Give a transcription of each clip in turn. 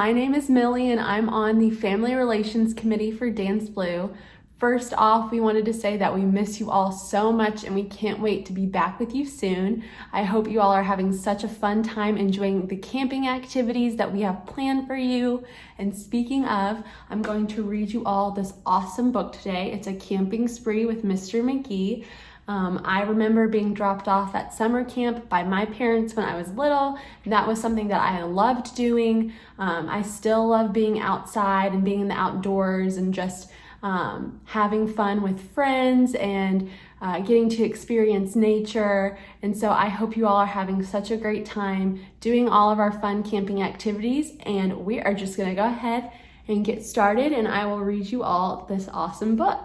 My name is Millie and I'm on the Family Relations Committee for DanceBlue. First off, we wanted to say that we miss you all so much and we can't wait to be back with you soon. I hope you all are having such a fun time enjoying the camping activities that we have planned for you. And speaking of, I'm going to read you all this awesome book today. It's a camping spree with Mr.Magee. I remember being dropped off at summer camp by my parents when I was little. That was something that I loved doing. I still love being outside and being in the outdoors and just having fun with friends and getting to experience nature. And so I hope you all are having such a great time doing all of our fun camping activities. And we are just gonna go ahead and get started, and I will read you all this awesome book.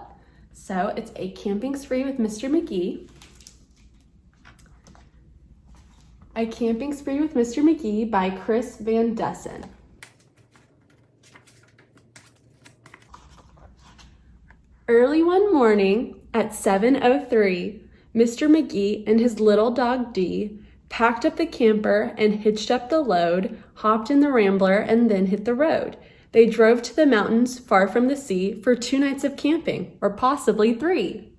So it's A Camping Spree with Mr.Magee. A Camping Spree with Mr.Magee by Chris Van Dusen. Early one morning at 7:03, Mr. Magee and his little dog Dee packed up the camper and hitched up the load, hopped in the Rambler, and then hit the road. They drove to the mountains far from the sea for 2 nights of camping, or possibly 3.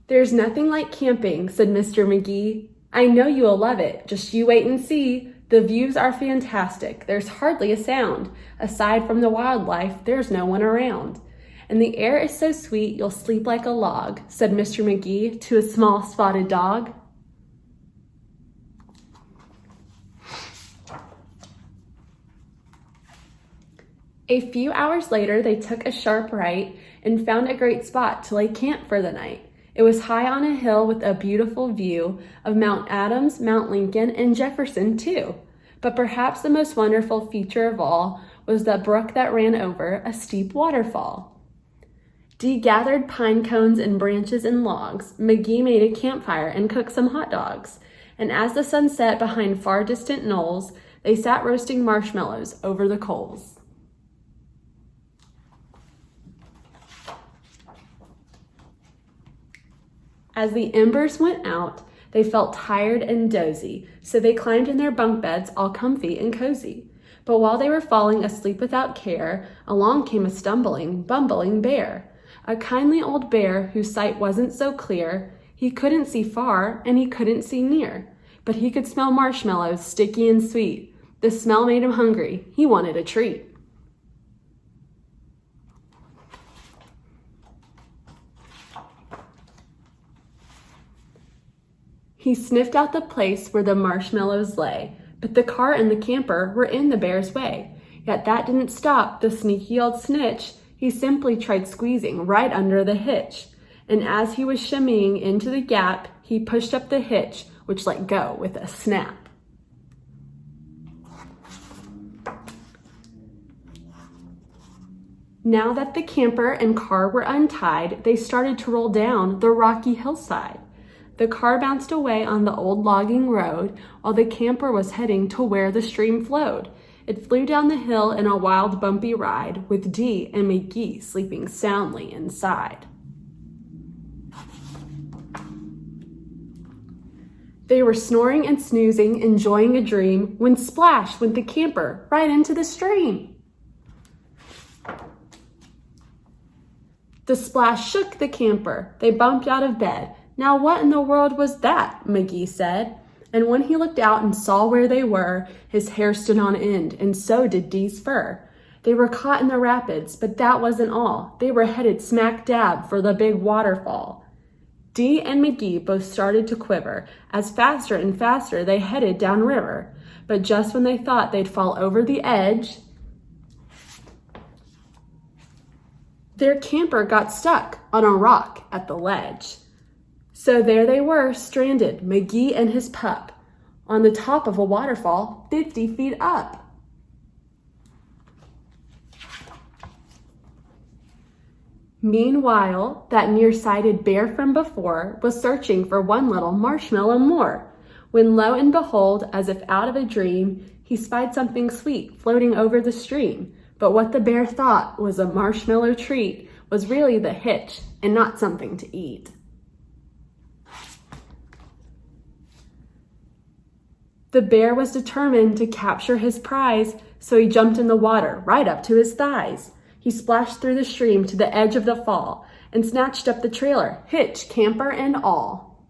"There's nothing like camping," said Mr. Magee. "I know you'll love it. Just you wait and see. The views are fantastic. There's hardly a sound. Aside from the wildlife, there's no one around. And the air is so sweet you'll sleep like a log," said Mr. Magee to a small spotted dog. A few hours later, they took a sharp right and found a great spot to lay camp for the night. It was high on a hill with a beautiful view of Mount Adams, Mount Lincoln, and Jefferson too. But perhaps the most wonderful feature of all was the brook that ran over a steep waterfall. Dee gathered pine cones and branches and logs. Magee made a campfire and cooked some hot dogs. And as the sun set behind far distant knolls, they sat roasting marshmallows over the coals. As the embers went out, they felt tired and dozy, so they climbed in their bunk beds all comfy and cozy. But while they were falling asleep without care, along came a stumbling, bumbling bear. A kindly old bear whose sight wasn't so clear. He couldn't see far and he couldn't see near, but he could smell marshmallows, sticky and sweet. The smell made him hungry. He wanted a treat. He sniffed out the place where the marshmallows lay, but the car and the camper were in the bear's way. Yet that didn't stop the sneaky old snitch. He simply tried squeezing right under the hitch. And as he was shimmying into the gap, he pushed up the hitch, which let go with a snap. Now that the camper and car were untied, they started to roll down the rocky hillside. The car bounced away on the old logging road, while the camper was heading to where the stream flowed. It flew down the hill in a wild, bumpy ride, with Dee and Magee sleeping soundly inside. They were snoring and snoozing, enjoying a dream, when splash went the camper right into the stream. The splash shook the camper. They bumped out of bed. "Now what in the world was that?" Magee said. And when he looked out and saw where they were, his hair stood on end, and so did Dee's fur. They were caught in the rapids, but that wasn't all. They were headed smack dab for the big waterfall. Dee and Magee both started to quiver, as faster and faster they headed downriver. But just when they thought they'd fall over the edge, their camper got stuck on a rock at the ledge. So there they were, stranded, Magee and his pup, on the top of a waterfall 50 feet up. Meanwhile, that nearsighted bear from before was searching for one little marshmallow more, when lo and behold, as if out of a dream, he spied something sweet floating over the stream. But what the bear thought was a marshmallow treat was really the hitch and not something to eat. The bear was determined to capture his prize, so he jumped in the water right up to his thighs. He splashed through the stream to the edge of the fall and snatched up the trailer, hitch, camper, and all.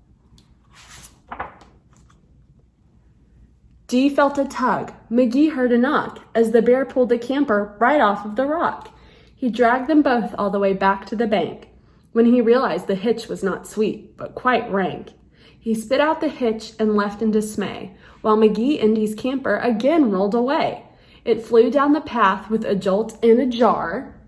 Dee felt a tug. Magee heard a knock as the bear pulled the camper right off of the rock. He dragged them both all the way back to the bank. When he realized the hitch was not sweet, but quite rank, he spit out the hitch and left in dismay, while Magee and Dee's camper again rolled away. It flew down the path with a jolt and a jar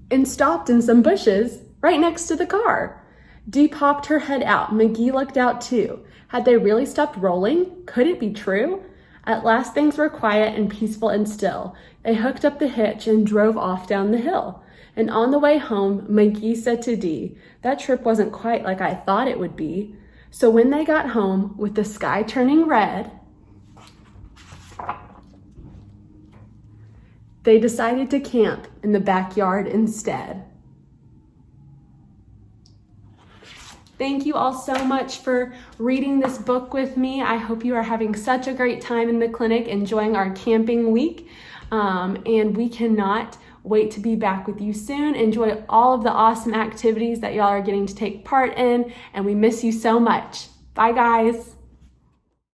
and stopped in some bushes right next to the car. Dee popped her head out. Magee looked out too. Had they really stopped rolling? Could it be true? At last things were quiet and peaceful and still. They hooked up the hitch and drove off down the hill. And on the way home, Magee said to Dee, "That trip wasn't quite like I thought it would be." So when they got home, with the sky turning red, they decided to camp in the backyard instead. Thank you all so much for reading this book with me. I hope you are having such a great time in the clinic, enjoying our camping week. And we cannot wait to be back with you soon. Enjoy all of the awesome activities that y'all are getting to take part in, and we miss you so much. Bye, guys.